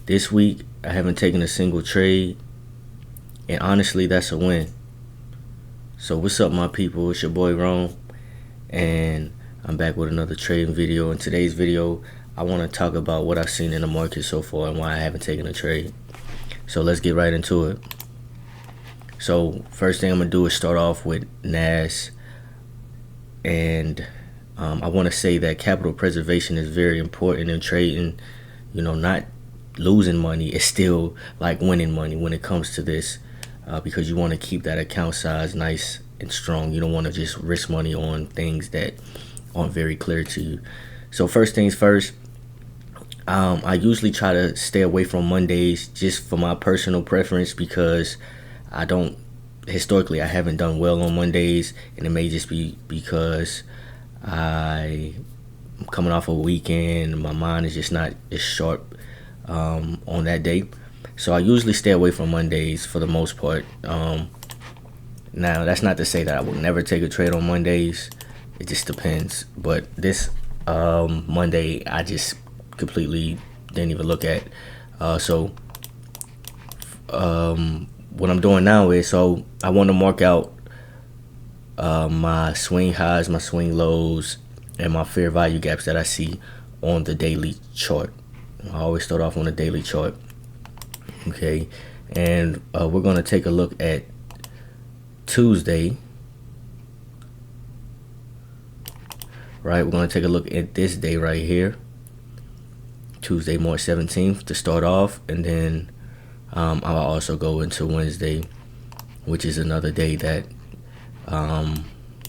This week, I haven't taken a single trade, and honestly, that's a win. So what's up, my people? It's your boy Rome, and I'm back with another trading video. In today's video, I want to talk about what I've seen in the market so far and why I haven't taken a trade. So let's get right into it. So first thing I'm gonna do is start off with NAS, and I want to say that capital preservation is very important in trading. Not losing money is still like winning money when it comes to this, because you want to keep that account size nice and strong. You don't want to just risk money on things that aren't very clear to you. So first things first, I usually try to stay away from Mondays just for my personal preference, because historically I haven't done well on Mondays, and it may just be because I'm coming off a weekend and my mind is just not as sharp on that day. So I usually stay away from Mondays for the most part. Now that's not to say that I will never take a trade on Mondays. It just depends. But this Monday I just completely didn't even look at. So what I'm doing now is, so I want to mark out my swing highs, my swing lows, and my fair value gaps that I see on the daily chart. I always start off on the daily chart. Okay, and we're going to take a look at Tuesday. Right, we're going to take a look at this day right here, Tuesday, March 17th, to start off, and then I'll also go into Wednesday, which is another day that,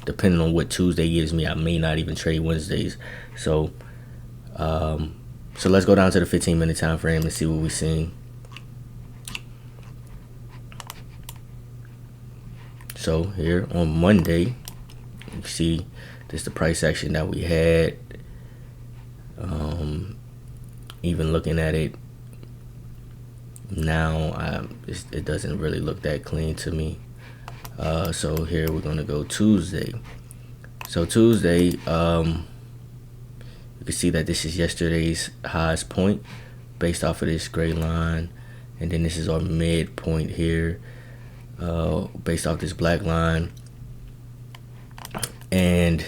depending on what Tuesday gives me, I may not even trade Wednesdays. So let's go down to the 15-minute time frame and see what we're seeing. So here on Monday, you see this is the price action that we had. Even looking at it now, it doesn't really look that clean to me. So here we're gonna go Tuesday. So Tuesday, you can see that this is yesterday's highest point based off of this gray line, and then this is our midpoint here, based off this black line. And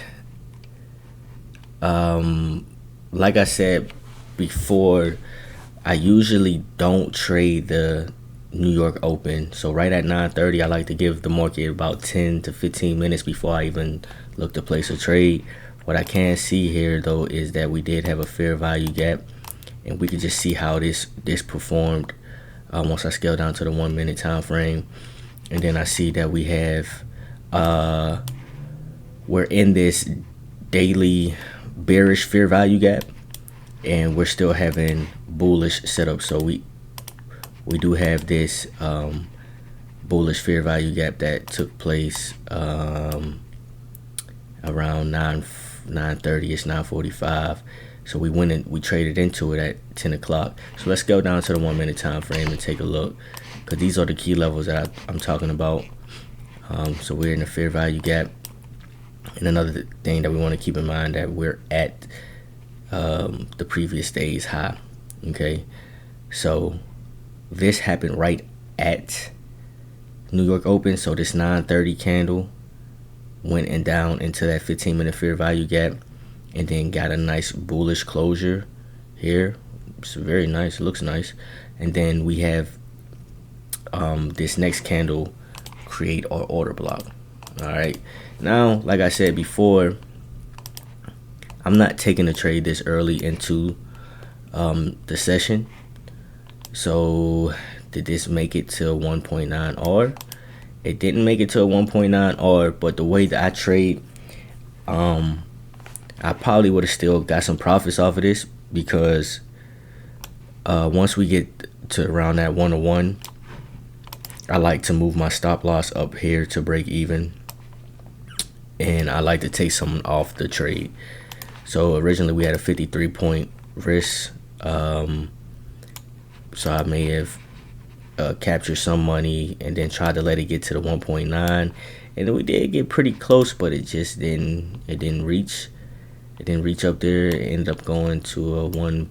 like I said before, I usually don't trade the New York Open. So right at 9:30, I like to give the market about 10 to 15 minutes before I even look to place a trade. What I can see here though is that we did have a fair value gap, and we could just see how this performed once I scale down to the 1 minute time frame. And then I see that we have we're in this daily bearish fair value gap, and we're still having bullish setup. So we do have this bullish fair value gap that took place around 9:30. It's 9:45. So we went and we traded into it at 10 o'clock. So let's go down to the 1 minute time frame and take a look, because these are the key levels that I'm talking about. So we're in the fair value gap. And another thing that we want to keep in mind, that we're at the previous day's high. Okay, so this happened right at New York Open. So this 9:30 candle went and down into that 15-minute fair value gap, and then got a nice bullish closure here. It's very nice, looks nice. And then we have this next candle create our order block. All right, now like I said before, I'm not taking a trade this early into the session. So did this make it to 1.9 R? It didn't make it to a 1.9 R, but the way that I trade, I probably would have still got some profits off of this, because once we get to around that 101, I like to move my stop loss up here to break even, and I like to take someone off the trade. So originally we had a 53-point risk, so I may have captured some money and then tried to let it get to the 1.9, and then we did get pretty close, but it just didn't reach up there. It ended up going to a 1.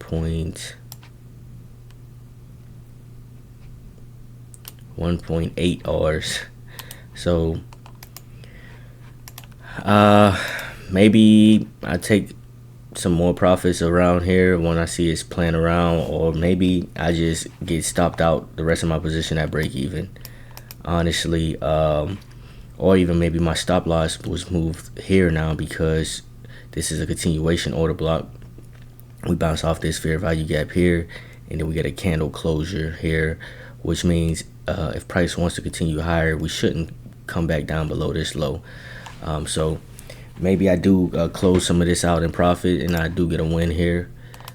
1.8 R's. So maybe I take some more profits around here when I see it's playing around, or maybe I just get stopped out the rest of my position at break even, honestly. Or even maybe my stop loss was moved here now because this is a continuation order block. We bounce off this fair value gap here, and then we get a candle closure here, which means if price wants to continue higher, we shouldn't come back down below this low. So maybe I do close some of this out in profit, and I do get a win here.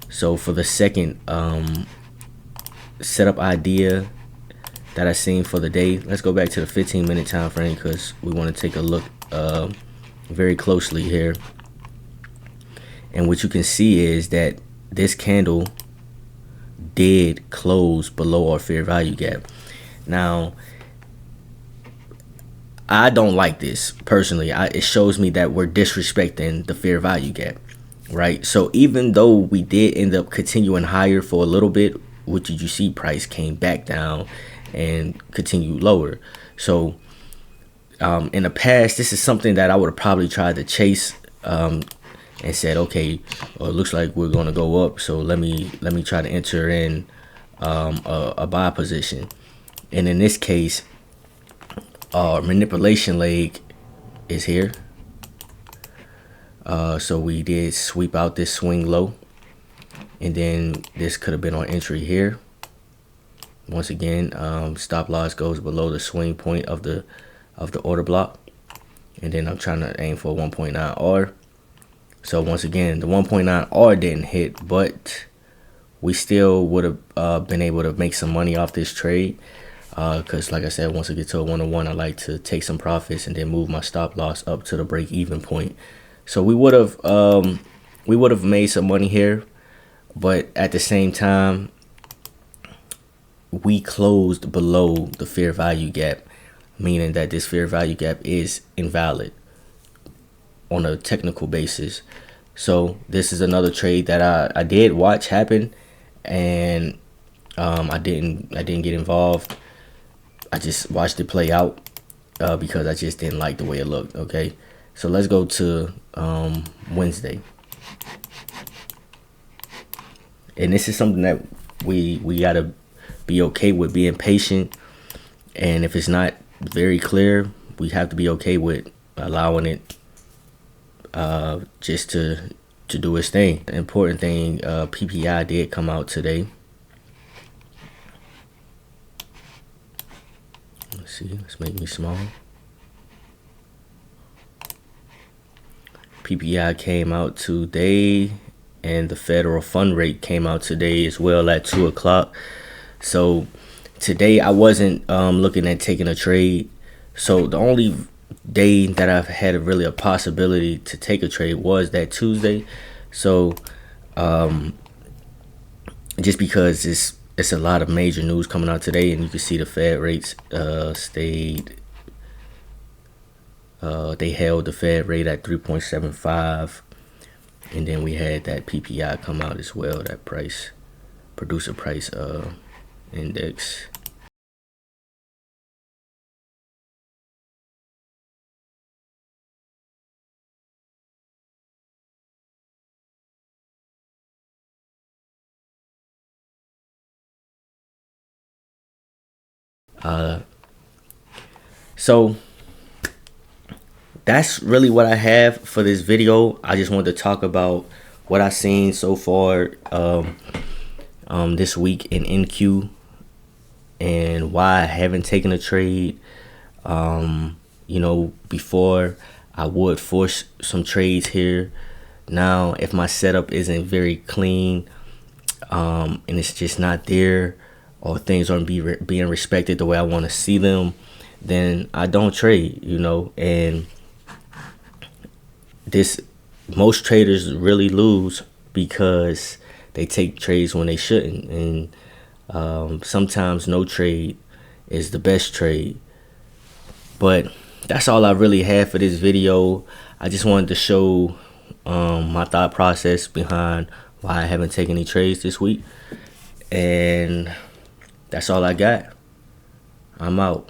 So for the second setup idea that I seen for the day, let's go back to the 15-minute time frame because we want to take a look very closely here. And what you can see is that this candle did close below our fair value gap. Now, I don't like this personally. It shows me that we're disrespecting the fair value gap, right? So even though we did end up continuing higher for a little bit, what did you see? Price came back down and continued lower. So in the past, this is something that I would have probably tried to chase and said, okay, well, it looks like we're going to go up, so let me try to enter in a buy position. And in this case, our manipulation leg is here. So we did sweep out this swing low, and then this could have been our entry here. Once again, stop loss goes below the swing point of the order block, and then I'm trying to aim for 1.9 R. So once again, the 1.9 R didn't hit, but we still would have been able to make some money off this trade. Because like I said, once I get to a 1-on-1, I like to take some profits and then move my stop loss up to the break even point. So we would have made some money here, but at the same time, we closed below the fair value gap, meaning that this fair value gap is invalid on a technical basis. So this is another trade that I did watch happen, and I didn't get involved. I just watched it play out because I just didn't like the way it looked. Okay, so let's go to Wednesday, and this is something that we gotta be okay with being patient, and if it's not very clear, we have to be okay with allowing it just to do its thing. The important thing, PPI did come out today. Let's see, let's make me small. PPI came out today, and the federal fund rate came out today as well at 2 o'clock. So today I wasn't looking at taking a trade. So the only day that I've had really a possibility to take a trade was that Tuesday. So just because it's a lot of major news coming out today, and you can see the Fed rates they held the Fed rate at 3.75, and then we had that PPI come out as well, that producer price index. So that's really what I have for this video. I just wanted to talk about what I've seen so far this week in NQ, and why I haven't taken a trade. You know, before I would force some trades here. Now, if my setup isn't very clean and it's just not there, or things aren't being respected the way I want to see them, then I don't trade, you know. And most traders really lose because they take trades when they shouldn't, and sometimes no trade is the best trade. But that's all I really had for this video. I just wanted to show my thought process behind why I haven't taken any trades this week, and that's all I got. I'm out.